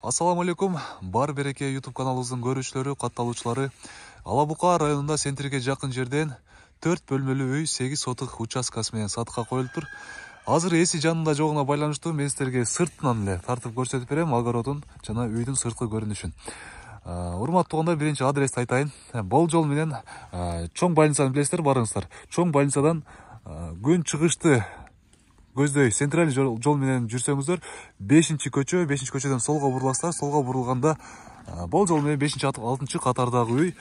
Ассаламу алейкум, бар береке YouTube каналыбыздын көрүүчүлөрү, катталуучулары. Ала Бука районунда Сентирге жакын жерден 4 бөлмөлүү үй 8 сотук участкасы менен сатыкка коюлуптур. Азыр эси жанында жогуна байланыштуу мен силерге сыртынан эле тартып көрсөтүп берем огородун жана үйдүн сырткы көрүнүшүн. Урматтуу туугандар, биринчи адрести айтайын. Болжол менен чоң больницаны билесиздер, барыңыздар. Чоң больницадан күн чыгышты көздөй централь жол менен жүрсөңүздөр 5-көчөдөн солго буруласыздар. Солго бурулганда Болжол менен 5-6 катардагы үй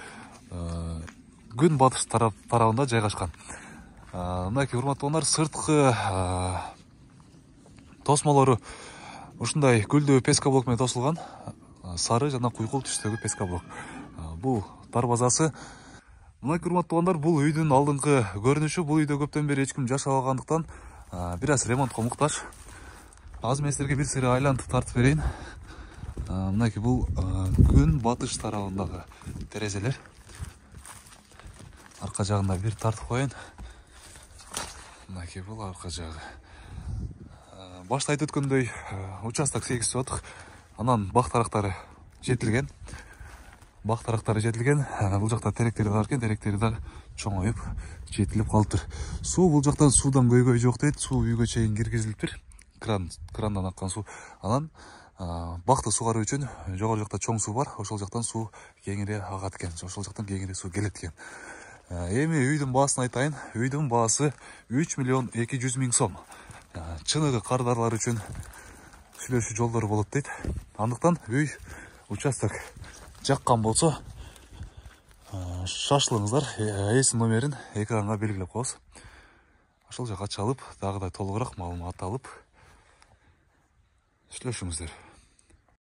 күн батыш тарабында жайгашкан. Мынакей урматтуугандар, сырткы тосмолору ушундай гүлдүү пескоблок менен тосулган. Сары жана куйкул түстөгү пескоблок. Бул дарбазасы. Мынакей урматтуугандар, бул үйдүн алдыңкы көрүнүшү. Бул үйдө көптөн бери эч ким жашабагандыктан бир аз ремонтко муктаж. Азыр мен силерге бир сыйра айлантып тартып берейин. Мынакей бул күн батыш тарабындагы терезелер. Арка жагында бир тартып коеюн. Мынакей бул арка жагы. Башта айтып өткөндөй участок 8 сотук. Анан бак тарактары жетилген. Бул жакта теректери бар экен, теректери да чоңоюп, жетилип калыптыр. Суу бул жактан суудан көйгөй жок дейт. Суу үйгө чейин киргизилиптир. Крандан аккан суу. Анан бакты сугаруу үчүн жогору жакта чоң суу бар. Ошол жактан суу кеңири агат экен. Ошол жактан кеңири суу келет экен. Эми үйдүн баасын айтайын. Үйдүн баасы 3.200.000 сом. Чыныгы кардарлар үчүн сүйлөшүү жолдору болот дейт. Андыктан үй, участок жаккан болсо шашылыңыздар. Эсин номерин экранга белгилеп коебуз. Ошол жака чалып, дагы да толугураак маалымат алып сүйлөшүңүздөр.